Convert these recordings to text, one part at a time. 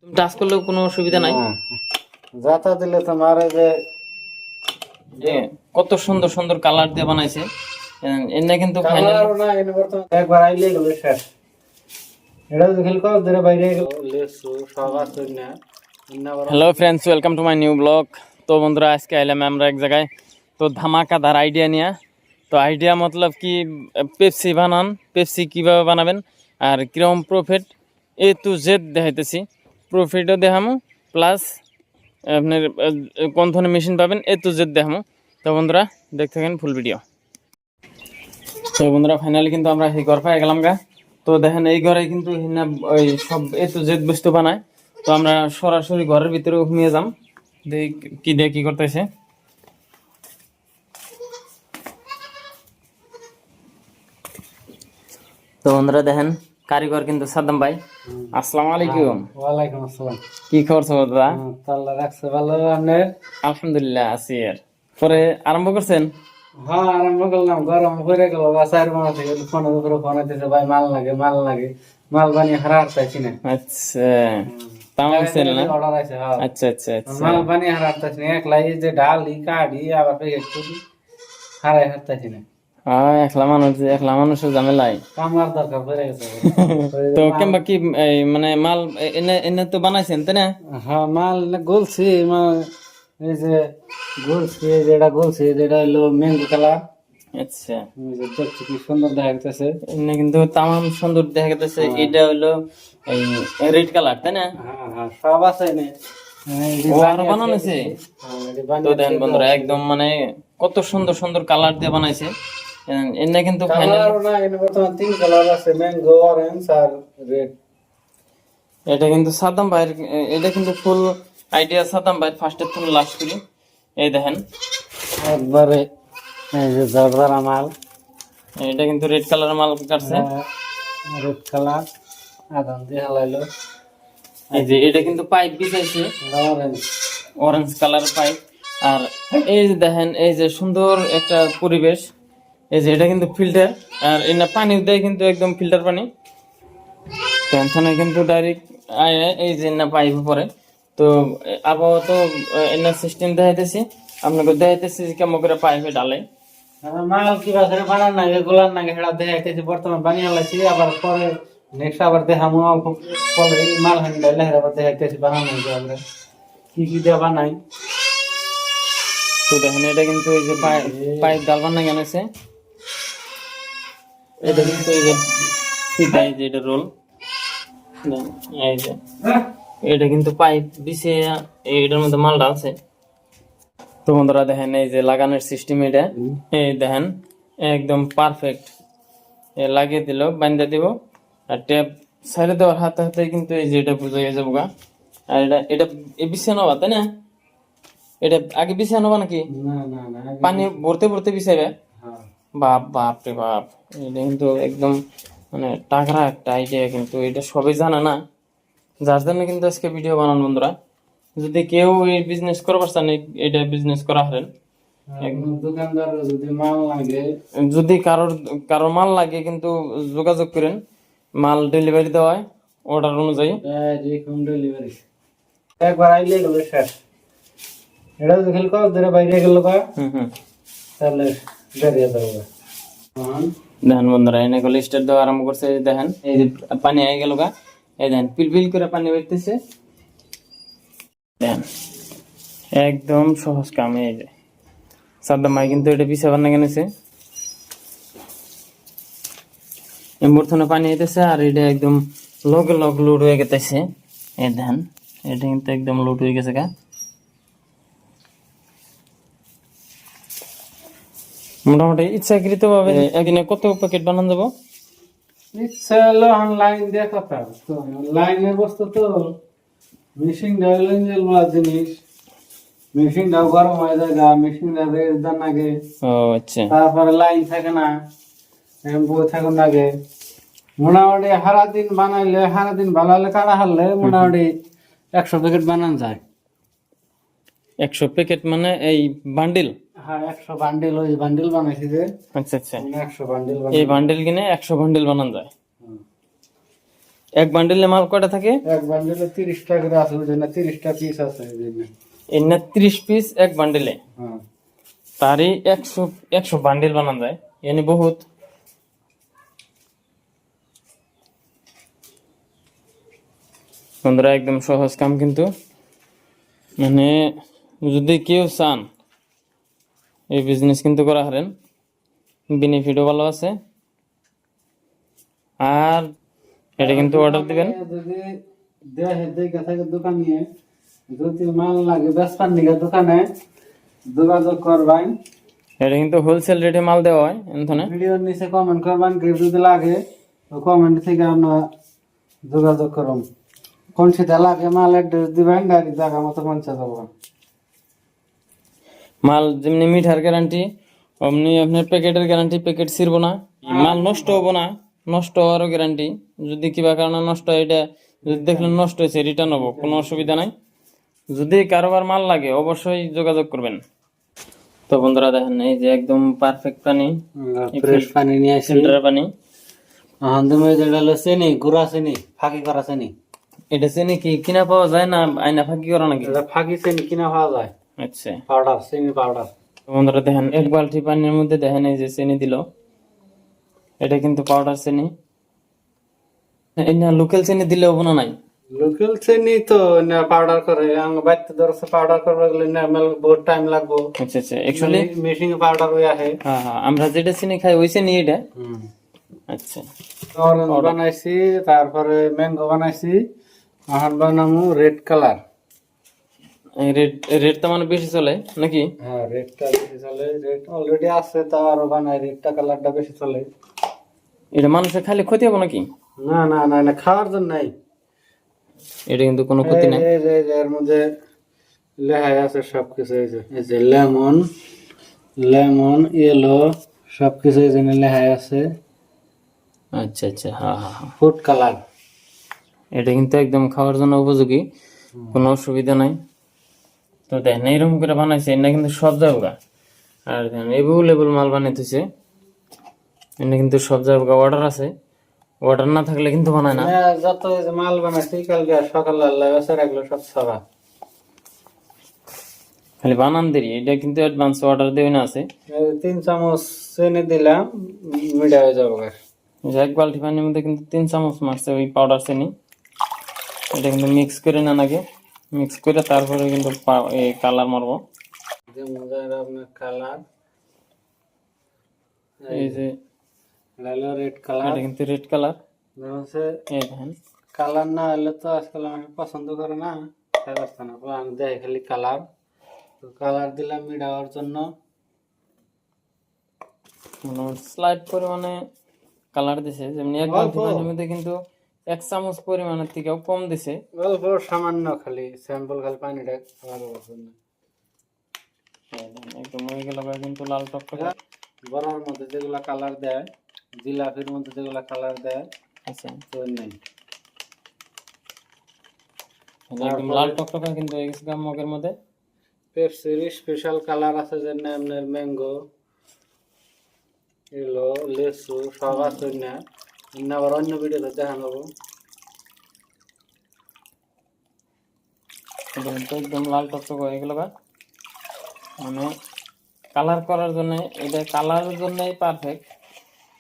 Touch করলেও কোনো অসুবিধা নাই। যাতা দিলে তোমার এই যে কত সুন্দর সুন্দর কালার দিয়ে বানাইছে এনে কিন্তু ফাইনাল কালার না এনে বর্তমানে একবার আইলে গেল শেষ। এটা দেখল কল ধরে বাইরে গেল লেসু সব আছে না। Hello friends, welcome to my new blog. তো বন্ধুরা, আজকে আইলাম আমরা এক জায়গায়, তো ধামাকাদার আইডিয়া নিয়ে। তো আইডিয়া মতলব কি, পেপসি বানান, পেপসি কীভাবে বানাবেন আর কীরকম প্রফিট, এ টু জেড দেখাইতেছি। প্রফিটও দেখামো, প্লাস আপনার কোন ধরনের মেশিন পাবেন, এ টু জেড দেখামো। তো বন্ধুরা দেখতে থাকেন ফুল ভিডিও। তো বন্ধুরা ফাইনালি কিন্তু আমরা এই ঘর পাই গেলাম গা। তো দেখেন এই ঘরে কিন্তু ওই সব এ টু জেড বস্তু বানায়। তো আমরা সরাসরি ঘরের ভিতরে ঘুমিয়ে যাম, দেখ কি দিয়ে কি করতেছে। তো বন্ধুরা দেখেন কারিগর কিন্তু সাদ্দাম ভাই। আসসালামু আলাইকুম। ওয়ালাইকুম আসসালাম। কি খবর সবার দাদা? আল্লাহ রাখছে ভালো। আপনার? আলহামদুলিল্লাহ আছি। আর পরে আরম্ভ করছেন? হ্যাঁ আরম্ভ করলাম। গরম করে গেল বাসার মনে থেকে ফোনের উপরে ফোন দিতে, ভাই মাল লাগে মাল লাগে, মাল বানিয়ে হারার চাইছি না। আচ্ছা, তামাম সেল না? অর্ডার আছে। হ্যাঁ আচ্ছা আচ্ছা আচ্ছা। মাল বানিয়ে হারার চাইছি না। একলাই যে ডালি কাটি আবার প্যাকেট করি হারাই হারতাছি না। হ্যাঁ, একলা মানুষের ঝামেলায় কামার দরকার পড়ে গেছে। তো কিংবা কি মানে মাল এনে এনে তো বানাইছেন তাই না? হ্যাঁ মাল গলছি, এই যে গলছি, যেটা গলছি যেটা হলো ম্যাঙ্গো কালার। আচ্ছা, দেখছি কি সুন্দর দেখা যাচ্ছে। এনে কিন্তু তামাম সুন্দর দেখা যাচ্ছে। এটা হলো এই রেড কালার তাই না? হ্যাঁ হ্যাঁ সব আছে না। ও আরো বানানো আছে। তো দেখেন বন্ধুরা একদম মানে কত সুন্দর সুন্দর কালার দিয়ে বানাইছে। এনে কিন্তু কালার না, এনে বর্তমান তিন কালার আছে, ম্যাঙ্গো, অরেঞ্জ আর রেড। এটা কিন্তু সাদ্দাম ভাইয়ের, এটা কিন্তু ফুল আইডিয়া সাদ্দাম ভাইয়ের, ফার্স্টের থেকে লাস্ট করি। এই দেখেন একবারে এই যে জর্দারা মাল। এটা কিন্তু রেড কালার মাল কাটছে। রেড কালার আদান দিয়ে হালাইলো। এই যে এটা কিন্তু পাইপ বিছাইছে অরেঞ্জ, অরেঞ্জ কালার পাইপ। আর এই যে দেখেন এই যে সুন্দর একটা পরিবেশ। এই যে এটা কিন্তু ফিল্টার, আর এনা পানি দেয় কিন্তু একদম ফিল্টার পানি। টেনশনে কিন্তু ডাইরেক্ট এই যে না পাইপ পরে। তো আবহাওয়া তো এনার সিস্টেম দেখাইতেছি, আপনাকে দেখাইতেছি কেমন করে পাইপে ডালে। মাল কি বাজারে বানান নাগে গোলার নাগে হেড়া দেখাইতেছি। বর্তমান বানিয়ে লাইছি, আবার পরে নেক্সট আবার দেখামু অল্প পরে মাল হান্ডাইলে হেড়া আবার দেখাইতেছি বানানো যায় আমরা কি কি দিয়ে বানাই। তো দেখেন এটা কিন্তু এই যে পাইপ ডালবার না কেন আছে, এটা কিন্তু এই যে ফিতা, এই যে এটা রোল, এই যে এটা কিন্তু পাইপ বিছে এইটার মধ্যে মাল ডালছে। তো বন্ধুরা দেখেন এই যে লাগানোর সিস্টেম, এটা এই দেখেন একদম পারফেক্ট। লাগিয়ে দিল, বান্ধা দিব, আর ট্যাপ সাইডে দেওয়ার হাতে হাতে কিন্তু এই যে এটা বুঝে যাবো গা। আর এটা এটা বিছানো হবা তাই না? এটা আগে বিছানো হবা নাকি? না না না, পানি ভরতে ভরতে বিছাইবে? হ্যাঁ বাপ বাপ রে বাপ, এটা কিন্তু একদম মানে টাকরা একটা আইডিয়া। কিন্তু এটা সবাই জানে না, যার জন্য কিন্তু আজকে ভিডিও বানান। বন্ধুরা যদি কেউ এই বিজনেস করবার চান, এটা বিজনেস করা হারেন। দোকানদার যদি মাল লাগে, যদি কারোর মাল লাগে কিন্তু যোগাযোগ করেন, মাল ডেলিভারি দেওয়া হয় অর্ডার অনুযায়ী। হোম ডেলিভারি একবার আইলে গেল শেষ। এটা দেখল কল ধরে বাইরে গেল বা তাহলে বেরিয়ে যাবে। দেখেন বন্ধুরা এনে গেলে স্টার্ট দেওয়া আরম্ভ করছে। এই যে দেখেন এই যে পানি আই গেল গা, এই দেখেন পিলপিল করে পানি বেরতেছে। দেখেন একদম সহজ কাম। এই যে সাদ্দাম ভাই কিন্তু এটা বিছাবার না কেনেছে, মূর্ধন্য পানি হইতেছে, আর এটা একদম লগে লগ লোড হয়ে গেতেছে। এই দেখেন এটা কিন্তু একদম লোড হয়ে গেছে গা। মোটামুটি ইচ্ছাকৃত ভাবে একদিনে কত প্যাকেট বানান যাবো? ইচ্ছা হলো অনলাইন দিয়ে কথা। তো অনলাইনের বস্তু তো মেশিন ডাউনলোড জিনিস, মেশিন দাও গরম হয়ে যায়, মেশিন দান আগে। ও আচ্ছা, তারপরে লাইন থাকে না, বই থাকুন আগে। মোটামুটি সারাদিন বানাইলে, সারাদিন বানালে কাটা হারলে মোটামুটি 100 প্যাকেট বানান যায়। 100 প্যাকেট মানে এই বান্ডিল? হ্যাঁ 100 বান্ডিল, ওই বান্ডিল বানাইছি যে। আচ্ছা আচ্ছা, 100 বান্ডিল এই বান্ডিল কিনে 100 বান্ডিল বানান যায়। এক বান্ডিলে মাল কয়টা থাকে? এক বান্ডিলে 30টা করে আছে, ওই জন্য 30টা পিস আছে এই জন্য। এই না 30 পিস এক বান্ডিলে, হ্যাঁ তারই 100 বান্ডিল বানানো যায়, yani বহুত। বন্ধুরা একদম সহজ কাম, কিন্তু মানে যদি কেউ চান এই বিজনেস কিন্তু করা হারেন, বেনিফিটও ভালো আছে। আর এটা কিন্তু অর্ডার দিবেন, যদি দেহে দেখে থাকে দোকানে, যদি মাল লাগে বেচবার নিগে দোকানে যোগাযোগ করবেন। এটা কিন্তু হোলসেল রেটে মাল দেওয়া হয় এখানে। ভিডিওর নিচে কমেন্ট করবেন, কেউ যদি লাগে তো কমেন্ট থেকে আপনারা যোগাযোগ করুন। কোন সেটা লাগে মাল অ্যাড্রেস দিবেন, গাড়ি জায়গা মতো পৌঁছে যাবো। মাল যেমনি মিঠার গ্যারান্টি, অমনি আপনার প্যাকেটের গ্যারান্টি, প্যাকেট ছিড়বো না, মাল নষ্ট হবো না, নষ্ট হওয়ারও গ্যারান্টি। যদি কিবা কারণে নষ্ট হয়, এটা যদি দেখলেন নষ্ট হয়েছে রিটার্ন হবো, কোনো অসুবিধা নাই। যদি কারোবার মাল লাগে অবশ্যই যোগাযোগ করবেন। তো বন্ধুরা দেখেন এই যে একদম পারফেক্ট পানি, ফ্রেশ পানি নিয়ে আসি। ফিল্টার পানি। তুমি যেটা হলো চিনি, গুড়া চিনি, ফাঁকি করা চিনি। এটা চিনি কি কিনা পাওয়া যায় না আইনা ফাঁকি করা নাকি? এটা ফাঁকি চিনি কিনা পাওয়া যায়, আচ্ছা। পাউডার, চিনি পাউডার। তো বন্ধুরা দেখেন এক বালতি পানির মধ্যে দেখেন এই যে চিনি দিল, এটা কিন্তু পাউডার চিনি। এই না লোকাল চিনি দিলে হবো না নাই? লোকাল চিনি তো না পাউডার করে, আমি বাইতে ধরছে পাউডার করবে গেলে না মেল বহুত টাইম লাগবে। আচ্ছা আচ্ছা, অ্যাকচুয়ালি মেশিং পাউডার হয়ে আসে। হ্যাঁ হ্যাঁ, আমরা যেটা চিনি খাই ওই চিনি এটা। আচ্ছা। অরেঞ্জ বানাইছি, তারপরে ম্যাঙ্গো বানাইছি, এখন বানামু রেড কালার। এই রেড, রেডটা মানে বেশি চলে নাকি? হ্যাঁ রেডটা বেশি চলে, রেড অলরেডি আছে তা আরো বানাই, রেডটা কালারটা বেশি চলে। এটা মানুষের খালি ক্ষতি হবে নাকি? না না না না, খাওয়ার জন্য নাই। এটা কিন্তু কোনো ক্ষতি নাই। এই যে এর মধ্যে লেখা আছে সবকিছু, এই যে লেমন, লেমন ইয়েলো সবকিছু এই জন্য লেখা আছে। আচ্ছা আচ্ছা, হ্যাঁ হ্যাঁ হ্যাঁ। Food colour. এটা কিন্তু একদম খাওয়ার জন্য উপযোগী, কোনো অসুবিধা নাই। তো দেখেন এইরকম করে বানাইছে, এটা কিন্তু সব জায়গা। আর দেখেন এভেলেবল মাল বানাইতেছে, এটা কিন্তু সব জায়গা অর্ডার আছে। অর্ডার না থাকলে কিন্তু বানায় না। যত এই যে মাল বানাইছি কালকে সকালে আল্লাহ বেসে রাখলো সব সবা। খালি বানান দেরি, এটা কিন্তু অ্যাডভান্স অর্ডার দেওয়া না আছে। 3 চামচ চিনি দিলাম, মিঠা হয়ে যাবো। এই যে এক বালতি পানির মধ্যে কিন্তু 3 চামচ মারছে ওই পাউডার চিনি। এটা কিন্তু মিক্স করে না নাকি, মিক্স করে তারপরে কিন্তু এই কালার মারবো। যে মজার আপনার কালার, এই যে লাইলো রেড কালার। এটা কিন্তু রেড কালার। হচ্ছে এই দেখেন কালার না হলে তো আজকাল আমি পছন্দ করে না, তাই পারছে না, আমি দেখি খালি কালার। তো কালার দিলাম মিঠা হওয়ার জন্য, স্লাইড পরিমাণে কালার দিছে। যেমনি এক বালতি পানির মধ্যে কিন্তু 1 চামচ পরিমাণের থেকেও কম দিছে। অল্প সামান্য খালি স্যাম্পল, খালি পানিটা কালার হওয়ার জন্য। এই দেখেন, একদম হয়ে গেল কিন্তু লাল টকটকে। বড়ার মধ্যে যেগুলা কালার দেয়, জিলাপির মধ্যে যেগুলা কালার দেয়, আচ্ছা, তো নেই। একদম লাল টকটকে কিন্তু হয়ে গেছে মগের মধ্যে। পেপসির স্পেশাল কালার আছে, যে আপনার ম্যাঙ্গো, এলো লেসু সব আছে না, আবার অন্য ভিডিওতে দেখানো। একদম লাল টকটক হয়ে গেল, মানে কালার করার জন্য, এটা কালারের জন্যই পারফেক্ট।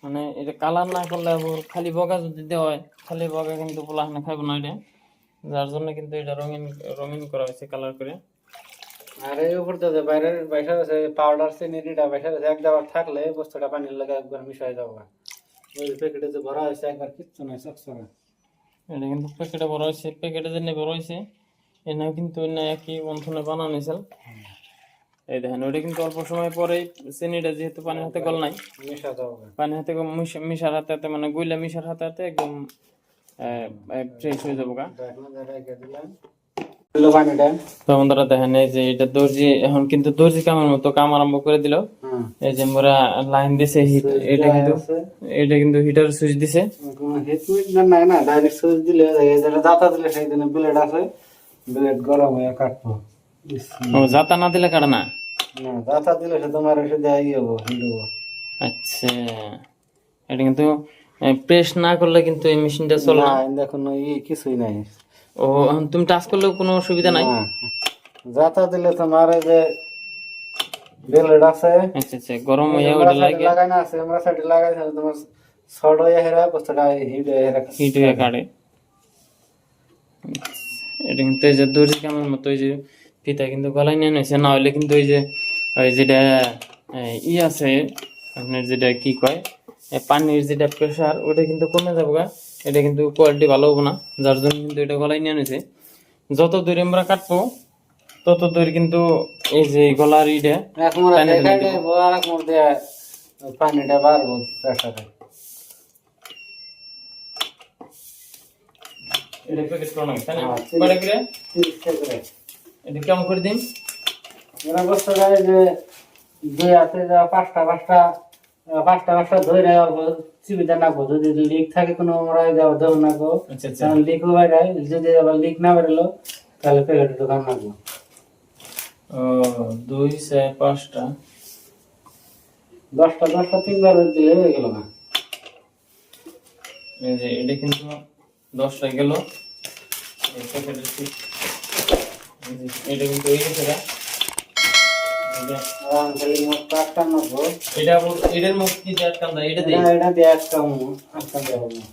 মানে এটা কালার না করলে আবার খালি বগা যদি দেওয়া হয়, খালি বগা কিন্তু পোলাহানে খাইব না এটা, যার জন্য কিন্তু এটা রঙিন রঙিন করা হয়েছে কালার করে। আর এই উপরতে যে বাইরের বাইসা আছে পাউডার চিনিটা বাইসা আছে, একবার থাকলে বস্তুটা পানির লাগে একবার মিশাই যাবো। ওই প্যাকেটে যে ভরা হয়েছে একবার কিচ্ছু নাই, চকচকে। এটা কিন্তু প্যাকেটে বড় হয়েছে, প্যাকেটে যে বড় হয়েছে এনাও কিন্তু একই বন্ধনে বানানো হয়েছিল। এই দেখেন ওইটা কিন্তু অল্প সময় পরেই চিনিটা যেহেতু পানির হাতে গল নাই, মিশা যাবো, পানির হাতে মিশার হাতে হাতে মানে গুইলা মিশার হাতে হাতে একদম ফ্রেশ হয়ে যাবো গা। তো বন্ধুরা দেখেন এই যে এটা দর্জি, এখন কিন্তু দর্জি কামের মতো কাম আরম্ভ করে দিল। এই যে মোরা লাইন দিছে হিট, এটা কিন্তু হিটার সুইচ দিছে। হিট নাই না, ডাইরেক্ট সুইচ দিলে যেটা দাতা দিলে সেই দিনে ব্লেড আছে, ব্লেড গরম হয়ে কাটবো। ও জাতা না দিলে কাটে না? না দাতা দিলে সে তোমার এসে দেয় হবো, হিট হবো। আচ্ছা, এটা কিন্তু প্রেস না করলে কিন্তু এই মেশিনটা চলে না না। দেখুন কিছুই নাই। ও এখন তুমি টাচ করলেও কোনো অসুবিধা নাই? না, যাতা দিলে তোমার এই যে বেলড আছে, আচ্ছা আচ্ছা, গরম হয়ে আমরা ওটা সাইডে লাগে লাগাই না আছে, আমরা সাইডে লাগাই আছে তোমার শর্ট হয়ে হেরা বস্তুটা হিট হয়ে হেরা। হিট হয়ে কাটে। এটা কিন্তু এই যে দড়ি কামের মতো এই যে ফিতা কিন্তু গলায় নিয়ে নিয়েছে, না হলে কিন্তু ওই যে ওই যেটা ই আছে আপনার যেটা কি কয় পানির যেটা প্রেশার ওটা কিন্তু কমে যাবে গা, এটা কিন্তু কোয়ালিটি ভালো হবে না, যার জন্য কিন্তু এটা গলায় নিয়ে নিয়েছে। যত দূরে আমরা কাটবো তত দূর কিন্তু এই যে গলার ইটা এক মোড়া দেখাই দেবো আর এক মোড় দিয়ে পানিটা বাড়বো প্রেসারে। এটা প্যাকেট করো না তাই না? হ্যাঁ, কয়টা করে? 30 টাকা করে। এটা কেমন করে দিন? এরা বস্তুটা এই যে দুই হাতে যা পাঁচটা ধরে অল্প চিবিতে নাকবো, যদি লিক থাকে কোনো আমরা যাবো ধরে নাকবো, আচ্ছা আচ্ছা, কারণ লিক বাইরে, যদি আবার লিক না বেরোলো তাহলে প্যাকেটের দোকান নাকবো। ও 2 4 5টা 10টা 3বার দিলে হয়ে গেল না। এই যে এটা কিন্তু 10টা গেল এই প্যাকেটের ঠিক। এই যে এটা কিন্তু এই গেছে গা। এটা আর খালি মোট 8টা নাকবো। এটার মুখ কি দেয়ার কান্দা এটা দেই? এটা দিয়ে একটা দেবো না।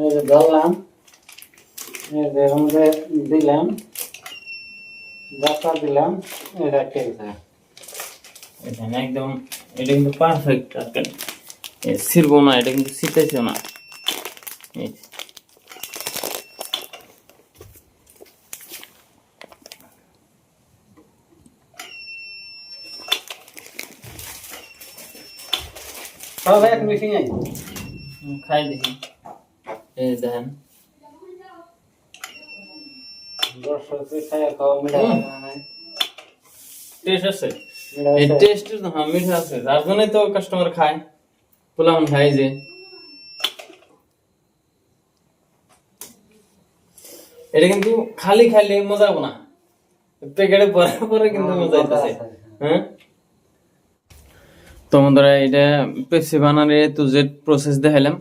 এই যে ধরলাম, এই যে আমাদের দিলাম, 10টা দিলাম, এটা ঠিক আছে। এটা না একদম, এটা কিন্তু পারফেক্ট আজকাল ছিড়বো না, এটা কিন্তু ছিটাইছেও না। এই যে। সব এক মেশিন আছে। খাই দেখি, এই দেখেন 10 খাই খাওয়া মিলা নাই। টেস্ট আছে, এই টেস্ট হ্যাঁ মিঠা আছে, যার জন্যই তো কাস্টমার খায়, পোলাপান খায় যে। এটা কিন্তু খালি খাইলে মজা হবে না, প্যাকেটে পরে পরে কিন্তু মজা হইতেছে। হ্যাঁ, তো বন্ধুরা এটা পেপসি বানানোর A to Z প্রসেস দেখাইলাম।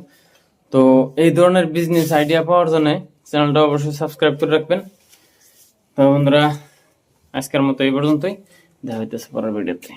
তো এই ধরনের বিজনেস আইডিয়া পাওয়ার জন্য চ্যানেলটা অবশ্যই সাবস্ক্রাইব করে রাখবেন। তো বন্ধুরা আজকের মতো এই পর্যন্তই, দেখা হইতেছে পরের ভিডিওতে।